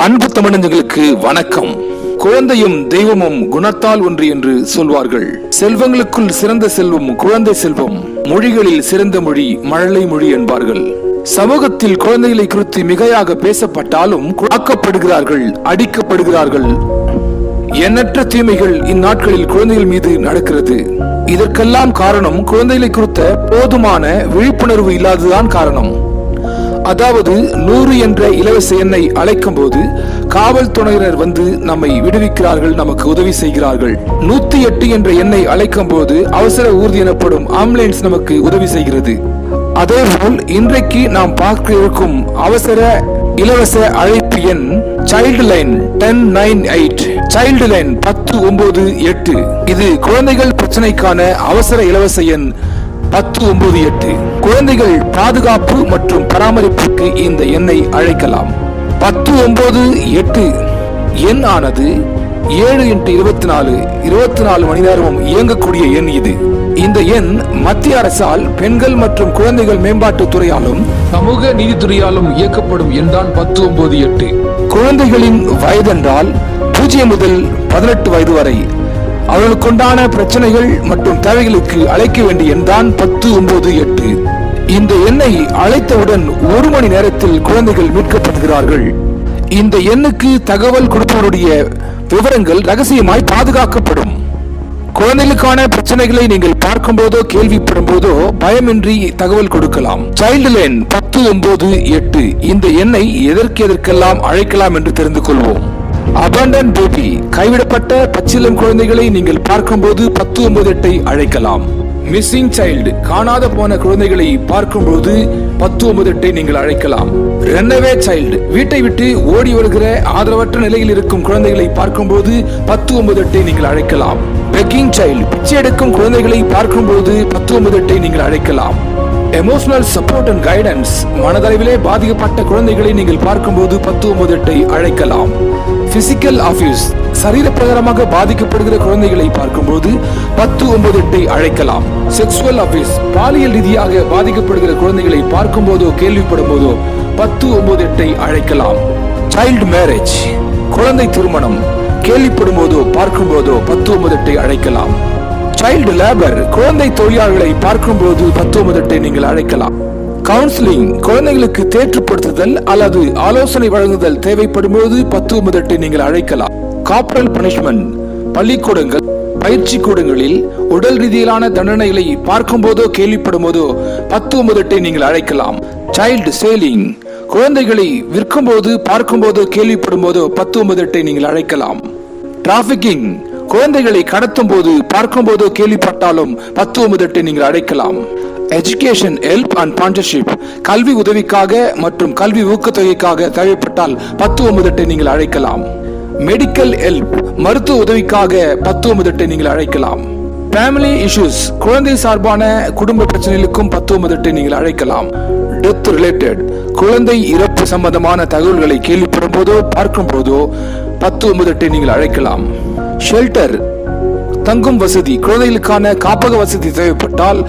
அன்பு தமிழர்களுக்கு வணக்கம். குழந்தையும் தெய்வமும் குணத்தால் ஒன்று என்று சொல்வார்கள். செல்வங்களுக்குள் சிறந்த செல்வம் குழந்தை செல்வம், மொழிகளில் சிறந்த மொழி மழலை மொழி என்பார்கள். சமூகத்தில் குழந்தைகளை குறித்து மிகையாக பேசப்பட்டாலும் ஆக்கப்படுகிறார்கள், அடிக்கப்படுகிறார்கள். எண்ணற்ற தீமைகள் இந்நாட்களில் குழந்தைகள் மீது நடக்கிறது. இதற்கெல்லாம் காரணம் குழந்தைகளை குறித்த போதுமான விழிப்புணர்வு இல்லாததுதான் காரணம். அதாவது 100 என்ற இலவச எண்ணை அழைக்கும் போது காவல்துறையினர் வந்து நம்மை விடுவிக்கிறார்கள், நமக்கு உதவி செய்கிறார்கள். 108 என்ற எண்ணை அழைக்கும் போது அவசர ஊர்தி எனப்படும் ஆம்புலன்ஸ் நமக்கு உதவி செய்கிறது. அதேபோல் இன்றைக்கு நாம் பார்க்க இருக்கும் அவசர இலவச அழைப்பு எண் சைல்டு லைன் 1098, சைல்டு லைன் 1098. இது குழந்தைகள் பிரச்சனைக்கான அவசர இலவச எண் 1098. குழந்தைகள் பாதுகாப்பு மற்றும் பராமரிப்புக்கு இந்த எண்ணை அழைக்கலாம். 1098 எண் ஆனது 7x24 மணி நேரமும் இயங்கக்கூடிய எண். இந்த எண் மத்திய அரசால் பெண்கள் மற்றும் குழந்தைகள் மேம்பாட்டு துறையாலும் சமூக நீதித்துறையாலும் இயக்கப்படும் எண் தான் 1098. குழந்தைகளின் வயதென்றால் 0 முதல் 18 வயது வரை அவர்களுக்குண்டான பிரச்சனைகள் மற்றும் தேவைகளுக்கு அழைக்க வேண்டிய எண் தான் 1098. இந்த எண்ணை அழைத்தவுடன் 1 மணி நேரத்தில் குழந்தைகள் மீட்கப்படுகிறார்கள். இந்த எண்ணுக்கு தகவல் கொடுப்பவருடைய விவரங்கள் ரகசியமாய் பாதுகாக்கப்படும். குழந்தைகளுக்கான பிரச்சனைகளை நீங்கள் பார்க்கும் போதோ கேள்விப்படும் போதோ பயமின்றி தகவல் கொடுக்கலாம். சைல்டு லைன் 1098 இந்த எண்ணை எதற்கெல்லாம் அழைக்கலாம் என்று தெரிந்து கொள்வோம். அபாண்டன் பேபி, கைவிடப்பட்ட பச்சிளம் குழந்தைகளை நீங்கள் பார்க்கும் போது 1098 அழைக்கலாம். மிஸ்ஸிங் சைல்டு, காணாத போன குழந்தைகளை பார்க்கும் போது 1098 நீங்கள் அழைக்கலாம். ரன்அவே சைல்டு, வீட்டை விட்டு ஓடி வருகிற ஆதரவற்ற நிலையில் இருக்கும் குழந்தைகளை பார்க்கும் போது 1098 நீங்கள் அழைக்கலாம். பெக்கிங் சைல்டு, பிச்சை எடுக்கும் குழந்தைகளை பார்க்கும் போது 1098 நீங்கள் அழைக்கலாம். எமோஷனல் சப்போர்ட் அண்ட் கைடன்ஸ், மனதளவிலே பாதிக்கப்பட்ட குழந்தைகளை நீங்கள் பார்க்கும் போது 1098 அழைக்கலாம். பிசிக்கல் அபியூஸ், சரீரப்பிரகாரமாக பாதிக்கப்படுகிற குழந்தைகளை பார்க்கும்போது 1098 அழைக்கலாம். செக்சுவல் அபியூஸ், பாலியல் ரீதியாக பாதிக்கப்படுகிற குழந்தைகளை பார்க்கும் போதோ கேள்விப்படும் போதோ 1098 அழைக்கலாம். சைல்டு மேரேஜ், குழந்தை திருமணம் கேள்விப்படும் போதோ பார்க்கும் போதோ 1098 அழைக்கலாம். சைல்டு லேபர், குழந்தை தொழிலாளர்களை பார்க்கும் போது 1098 நீங்கள் அழைக்கலாம். கவுன்சிலிங், குழந்தைகளுக்கு தேற்றுப்படுத்துதல் அல்லது ஆலோசனை வழங்குதல் தேவைப்படும் போது 1098 நீங்கள் அழைக்கலாம். கார்பரல் பனிஷ்மெண்ட், பள்ளிக்கூடங்கள் பயிற்சி கூடங்களில் உடல் ரீதியிலான தண்டனைகளை பார்க்கும் போதோ கேள்விப்படும் போதோ 1098 நீங்கள் அழைக்கலாம். சைல்டு சேலிங், குழந்தைகளை விற்கும் போது பார்க்கும் போதோ கேள்விப்படும் போதோ 1098 நீங்கள் அழைக்கலாம். டிராபிகிங், குழந்தைகளை கடத்தும் போது பார்க்கும் போதோ கேள்விப்பட்டாலும் 1098 நீங்கள் அழைக்கலாம். எஜுகேஷன் ஹெல்ப் அண்ட் ஸ்பான்சர்ஷிப், கல்வி உதவிக்காக மற்றும் கல்வி ஊக்கத்தொகைக்காக தேவைப்பட்டால் 1098 நீங்கள் அழைக்கலாம். மெடிக்கல் ஹெல்ப், மருத்துவ உதவிக்காக 1098 நீங்கள் அழைக்கலாம். ஃபேமிலி இஷ்யூஸ், குழந்தை சார்பான குடும்ப பிரச்சனைகளுக்கும் 1098 நீங்கள் அழைக்கலாம். டெத் ரிலேட்டட், குழந்தை இறப்பு சம்பந்தமான தகவல்களை கேள்விப்படும் போதோ பார்க்கும் போதோ 1098 நீங்கள் அழைக்கலாம். ஷெல்டர், தங்கும் வசதி, குழந்தைகளுக்கான காப்பக வசதி தேவைப்பட்டால்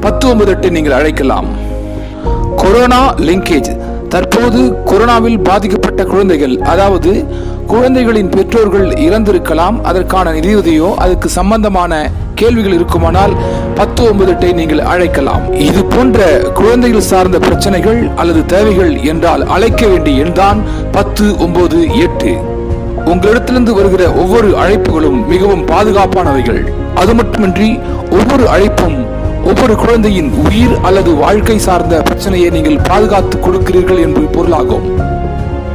1098 நீங்கள் அழைக்கலாம். கொரோனா லிங்கேஜ், தற்போது கொரோனாவில் பாதிக்கப்பட்ட குழந்தைகள், அதாவது குழந்தைகளின் பெற்றோர்கள் இறந்திருக்கலாம், அதற்கான நிதியுதவியோ அதுக்கு சம்பந்தமான கேள்விகள் இருக்குமானால் 1098 நீங்கள் அழைக்கலாம். இது போன்ற குழந்தைகள் சார்ந்த பிரச்சனைகள் அல்லது தேவைகள் என்றால் அழைக்க வேண்டிய எண் தான் 1098. உங்களிடத்திலிருந்து வருகிற ஒவ்வொரு அழைப்புகளும் மிகவும் பாதுகாப்பானவைகள். அது மட்டுமின்றி ஒவ்வொரு அழைப்பும் ஒவ்வொரு குழந்தையின் உயிர் அல்லது வாழ்க்கை சார்ந்த பிரச்சனையை நீங்கள் பாதுகாத்து கொடுக்கிறீர்கள் என்று பொருளாகும்.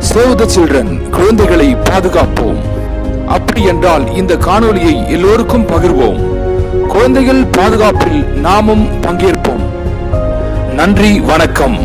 சேவ் தி சில்ட்ரன், குழந்தைகளை பாதுகாப்போம். அப்படி என்றால் இந்த காணொலியை எல்லோருக்கும் பகிர்வோம். குழந்தைகள் பாதுகாப்பில் நாமும் பங்கேற்போம். நன்றி, வணக்கம்.